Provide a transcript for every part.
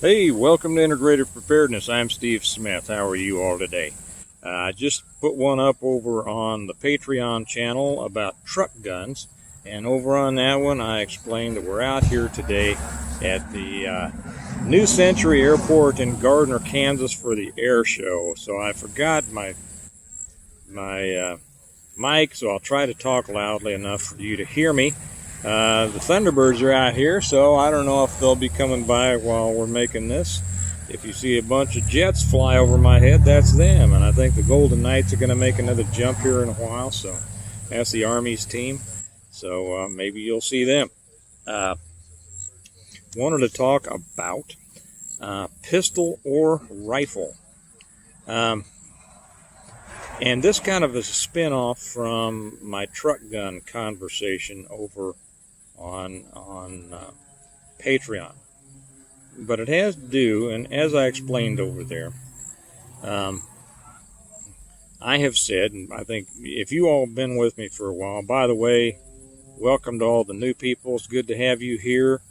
Hey, welcome to Integrated Preparedness. I'm Steve Smith. How are you all today? I just put one up over on the Patreon channel about truck guns, and over on that one I explained that we're out here today at the New Century Airport in Gardner, Kansas for the air show. So I forgot my mic, so I'll try to talk loudly enough for you to hear me. The Thunderbirds are out here, so I don't know if they'll be coming by while we're making this. If you see a bunch of jets fly over my head, that's them. And I think the Golden Knights are going to make another jump here in a while, so that's the Army's team. So maybe you'll see them. Wanted to talk about pistol or rifle. And this kind of is a spin-off from my truck gun conversation over on Patreon. But it has to do, and as I explained over there, I have said, and I think if you all have been with me for a while, by the way, welcome to all the new people. It's good to have you here.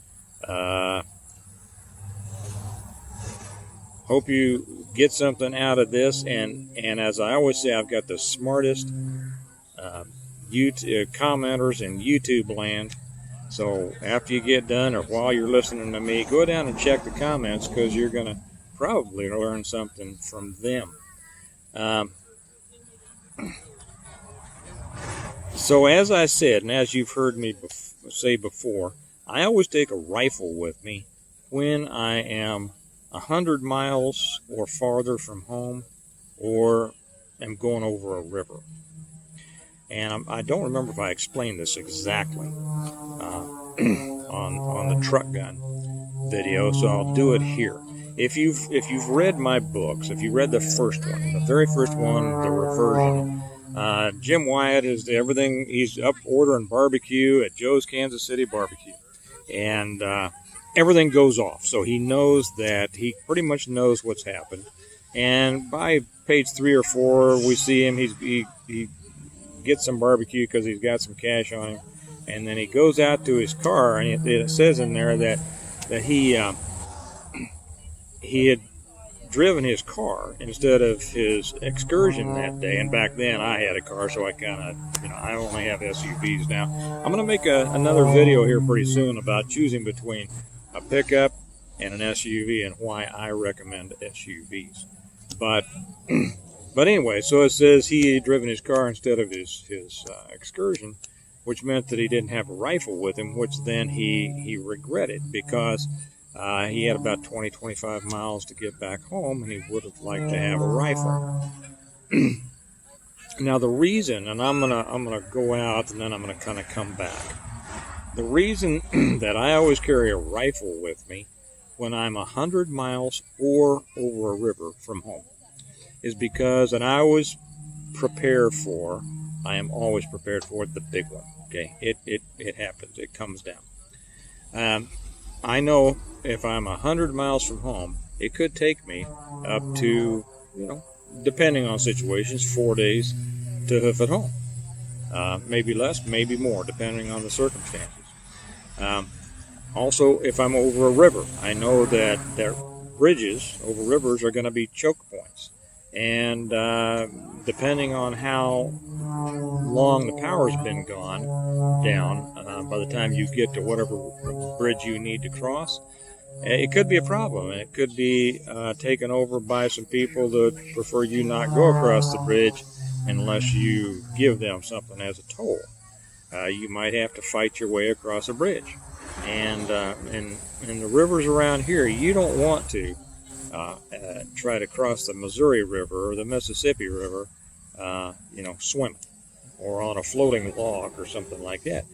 Hope you get something out of this, and as I always say, I've got the smartest YouTube commenters in YouTube land. So after you get done, or while you're listening to me, go down and check the comments, because you're going to probably learn something from them. So as I said, and as you've heard me say before, I always take a rifle with me when I am 100 miles or farther from home, or am going over a river. And I don't remember if I explained this exactly on the truck gun video, so I'll do it here. If you've read my books, if you read the first one, the very first one, the reversion, Jim Wyatt is everything. He's up ordering barbecue at Joe's Kansas City Barbecue, and everything goes off. So he knows that, he pretty much knows what's happened. And by page 3 or 4, we see him. He gets some barbecue because he's got some cash on him, and then he goes out to his car, and it says in there that he had driven his car instead of his excursion that day. And back then I had a car, so I kind of, I only have SUVs now. I'm going to make another video here pretty soon about choosing between a pickup and an SUV and why I recommend SUVs. But anyway, so it says he had driven his car instead of his excursion, which meant that he didn't have a rifle with him, which then he regretted, because he had about 20-25 miles to get back home, and he would have liked to have a rifle. Now the reason, and I'm gonna go out and then I'm gonna kind of come back. The reason that I always carry a rifle with me when I'm 100 miles or over a river from home is because, and I always I am always prepared for the big one. Okay, it happens. It comes down. I know if I'm 100 miles from home, it could take me up to, depending on situations, 4 days to hoof it home. Maybe less, maybe more, depending on the circumstances. Also, if I'm over a river, I know that bridges over rivers are going to be choke points. And depending on how long the power's been gone down, by the time you get to whatever bridge you need to cross, it could be a problem. And it could be taken over by some people that prefer you not go across the bridge unless you give them something as a toll. You might have to fight your way across a bridge. And in the rivers around here, you don't want to try to cross the Missouri River or the Mississippi River, swimming or on a floating log or something like that.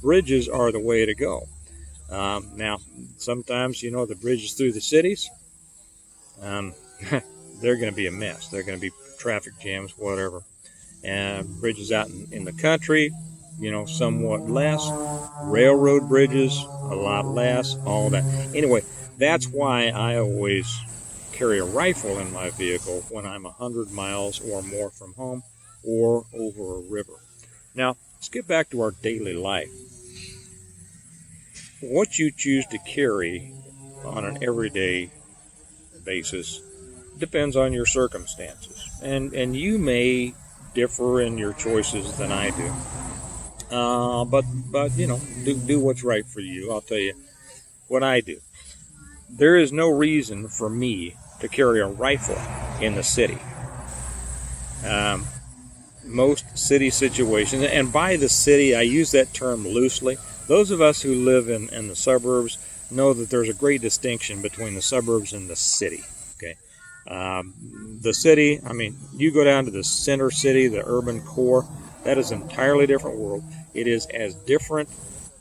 Bridges are the way to go. Now, sometimes, the bridges through the cities, they're going to be a mess. They're going to be traffic jams, whatever. And bridges out in the country, somewhat less. Railroad bridges, a lot less, all that. Anyway, that's why I always carry a rifle in my vehicle when I'm 100 miles or more from home or over a river. Now, let's get back to our daily life. What you choose to carry on an everyday basis. Depends on your circumstances, and you may differ in your choices than I do. But do what's right for you. I'll tell you what I do. There is no reason for me to carry a rifle in the city. Most city situations, and by the city I use that term loosely. Those of us who live in the suburbs know that there's a great distinction between the suburbs and the city. Okay, the city, I mean, you go down to the center city, the urban core, that is an entirely different world. It is as different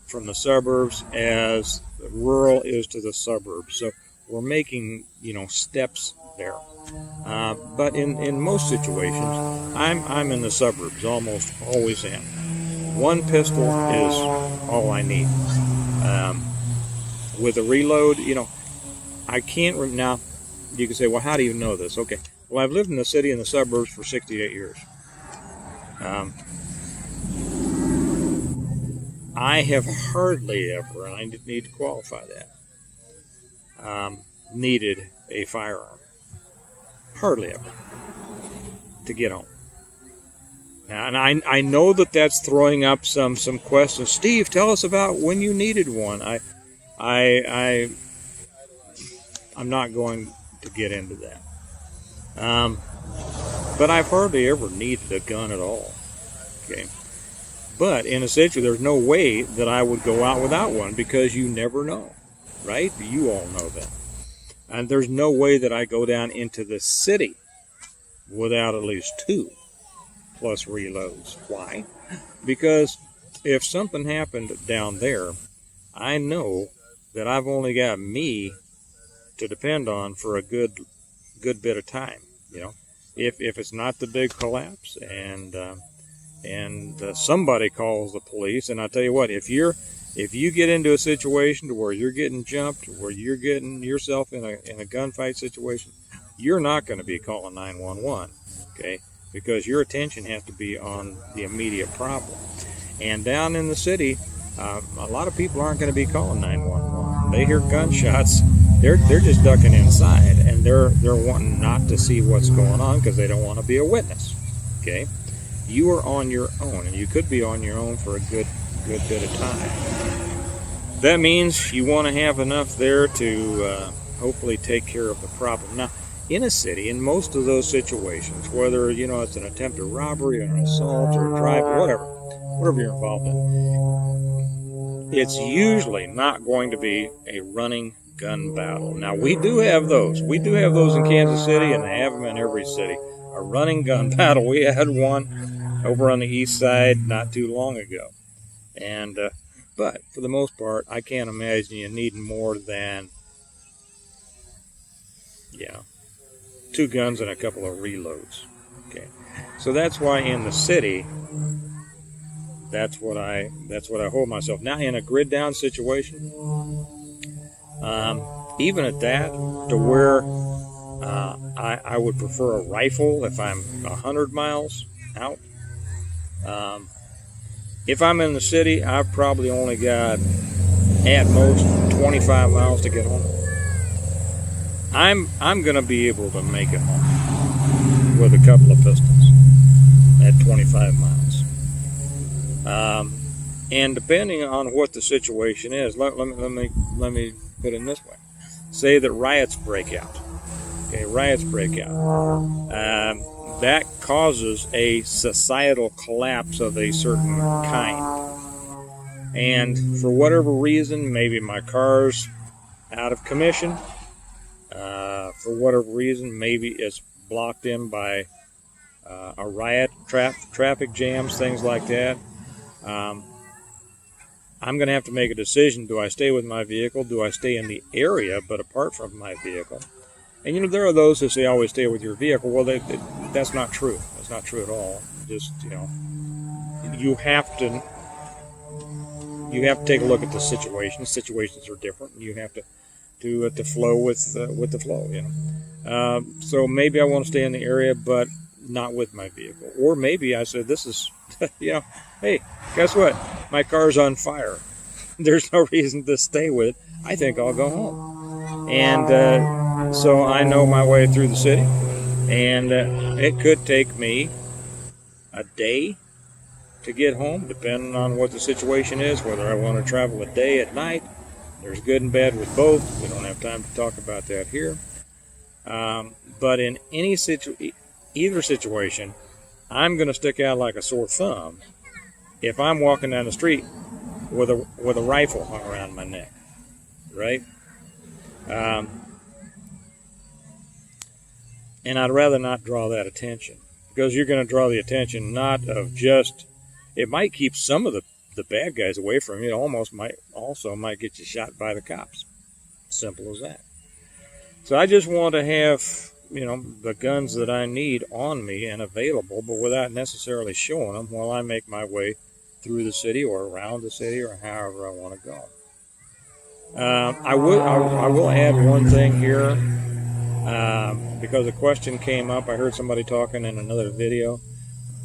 from the suburbs as the rural is to the suburbs. So we're making, steps there. But in most situations, I'm in the suburbs, almost always am. One pistol is all I need. With a reload, I can't, now, you can say, well, how do you know this? Okay, well, I've lived in the city and the suburbs for 68 years. I have hardly ever, and I need to qualify that, needed a firearm. Hardly ever. To get home. Now, and I know that that's throwing up some questions. Steve, tell us about when you needed one. I'm not going to get into that. But I've hardly ever needed a gun at all. Okay. But in a situation, there's no way that I would go out without one, because you never know, right? You all know that. And there's no way that I go down into the city without at least 2 plus reloads. Why? Because if something happened down there, I know that I've only got me to depend on for a good bit of time. If it's not the big collapse and somebody calls the police, and I tell you what, if you get into a situation where you're getting jumped, where you're getting yourself in a gunfight situation, you're not going to be calling 911, okay? Because your attention has to be on the immediate problem. And down in the city, a lot of people aren't going to be calling 911. They hear gunshots, they're just ducking inside, and they're wanting not to see what's going on because they don't want to be a witness, okay? You are on your own, and you could be on your own for a good bit of time. That means you want to have enough there to hopefully take care of the problem. Now, in a city, in most of those situations, whether it's an attempted robbery or an assault or a drive, whatever you're involved in, it's usually not going to be a running gun battle. Now, we do have those. We do have those in Kansas City, and they have them in every city. A running gun battle. We had one over on the east side not too long ago. And but for the most part, I can't imagine you needing more than 2 guns and a couple of reloads. Okay, so that's why in the city, that's what I hold myself. Now, in a grid down situation, even at that, to where I would prefer a rifle if I'm 100 miles out. If I'm in the city, I've probably only got at most 25 miles to get home. I'm going to be able to make it home with a couple of pistols at 25 miles. And depending on what the situation is, let me put it this way. Say that riots break out. Okay, riots break out. That causes a societal collapse of a certain kind. And for whatever reason, maybe my car's out of commission. For whatever reason, maybe it's blocked in by a riot, traffic jams, things like that. I'm going to have to make a decision. Do I stay with my vehicle? Do I stay in the area but apart from my vehicle? And there are those who say always stay with your vehicle. Well, that's not true. That's not true at all. Just you have to take a look at the situation. Situations are different, and you have to flow with the flow. So maybe I want to stay in the area, but not with my vehicle. Or maybe I said, this is, hey, guess what? My car's on fire. There's no reason to stay with it. I think I'll go home. And so I know my way through the city, and it could take me a day to get home, depending on what the situation is, whether I want to travel a day at night. There's good and bad with both. We don't have time to talk about that here. But in either situation, I'm going to stick out like a sore thumb if I'm walking down the street with a rifle hung around my neck, right? And I'd rather not draw that attention, because you're going to draw the attention not of just, it might keep some of the bad guys away from you. It might get you shot by the cops. Simple as that. So I just want to have, the guns that I need on me and available, but without necessarily showing them while I make my way through the city or around the city or however I want to go. I will add one thing here, because a question came up. I heard somebody talking in another video.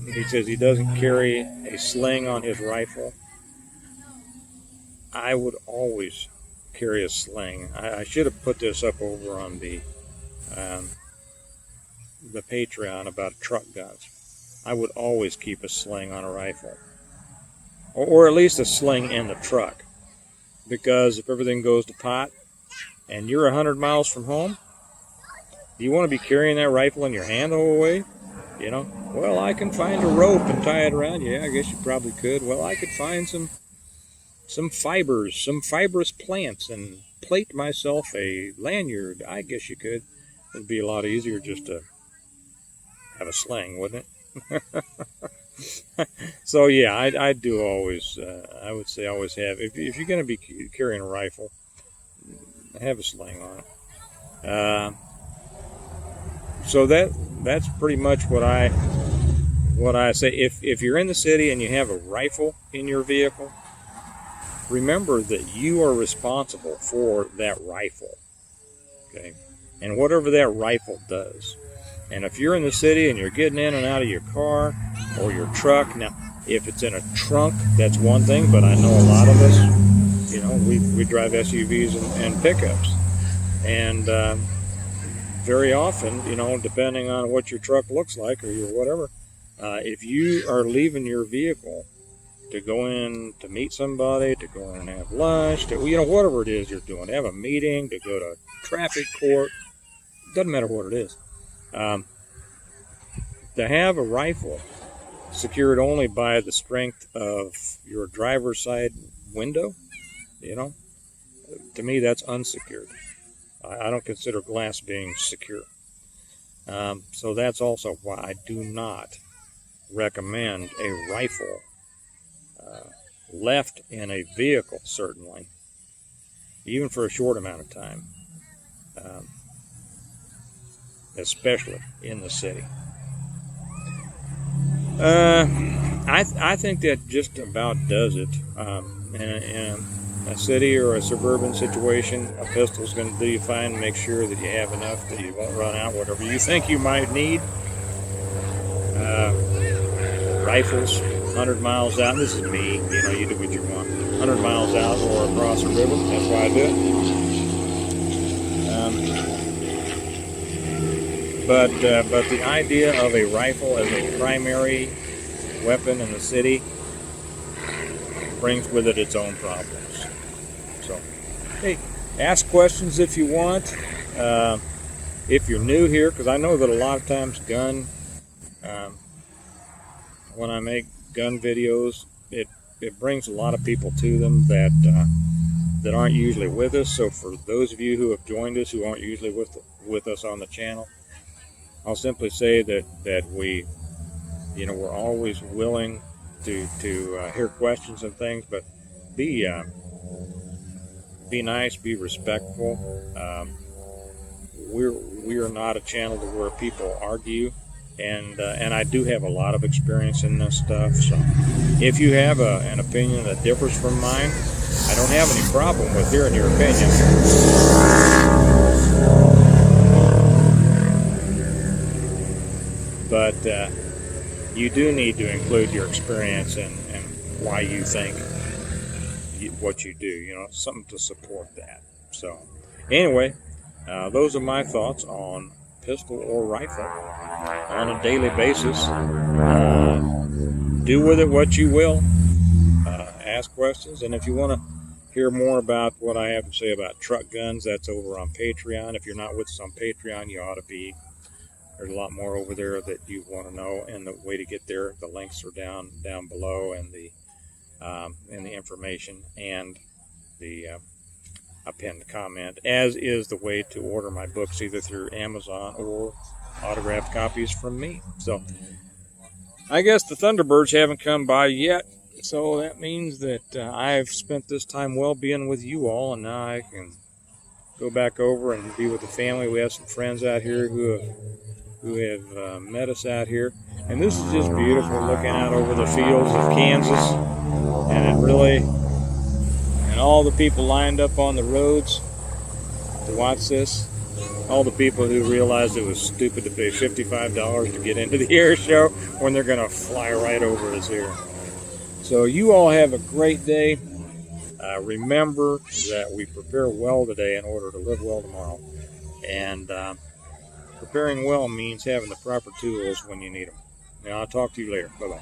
He says he doesn't carry a sling on his rifle. I would always carry a sling. I should have put this up over on the Patreon about truck guns. I would always keep a sling on a rifle, or at least a sling in the truck, because if everything goes to pot and you're 100 miles from home, do you want to be carrying that rifle in your hand the whole way? Well, I can find a rope and tie it around. Yeah, I guess you probably could. Well, I could find some fibers, some fibrous plants, and plate myself a lanyard. I guess you could. It'd be a lot easier just to have a sling, wouldn't it? So yeah, I do always, I would say always have, if you're going to be carrying a rifle, have a sling on it. So that's pretty much what I say. If you're in the city and you have a rifle in your vehicle, remember that you are responsible for that rifle, okay? And whatever that rifle does. And if you're in the city and you're getting in and out of your car or your truck, now if it's in a trunk, that's one thing, but I know a lot of us, we drive SUVs and pickups, and very often, depending on what your truck looks like or your whatever, if you are leaving your vehicle to go in to meet somebody, to go in and have lunch, to whatever it is you're doing, to have a meeting, to go to traffic court, doesn't matter what it is, to have a rifle secured only by the strength of your driver's side window, to me that's unsecured. I don't consider glass being secure. So that's also why I do not recommend a rifle left in a vehicle, certainly, even for a short amount of time, especially in the city. I think that just about does it. In a city or a suburban situation, a pistol's going to do you fine. Make sure that you have enough that you won't run out, whatever you think you might need. Rifles, 100 miles out. This is me. You do what you want. 100 miles out or across a river. That's why I do it. But the idea of a rifle as a primary weapon in the city brings with it its own problems. So, hey, ask questions if you want. If you're new here, because I know that a lot of times when I make gun videos, it brings a lot of people to them that aren't usually with us. So for those of you who have joined us who aren't usually with us on the channel, I'll simply say that we, we're always willing to hear questions and things, but be nice, be respectful. We are not a channel to where people argue, and I do have a lot of experience in this stuff. So if you have an opinion that differs from mine, I don't have any problem with hearing your opinion. But you do need to include your experience and why you think what you do, something to support that. So anyway, Those are my thoughts on pistol or rifle on a daily basis. Do with it what you will. Ask questions, and if you want to hear more about what I have to say about truck guns, that's over on Patreon. If you're not with us on Patreon, you ought to be. There's a lot more over there that you want to know, and the way to get there, the links are down below, and the information and the a pinned comment, as is the way to order my books either through Amazon or autographed copies from me. So I guess the Thunderbirds haven't come by yet, so that means that I've spent this time well being with you all, and now I can go back over and be with the family. We have some friends out here who have met us out here, and this is just beautiful, looking out over the fields of Kansas, and it really, and all the people lined up on the roads to watch this. All the people who realized it was stupid to pay $55 to get into the air show when they're going to fly right over us here. So you all have a great day. Remember that we prepare well today in order to live well tomorrow. And preparing well means having the proper tools when you need them. Now, I'll talk to you later. Bye-bye.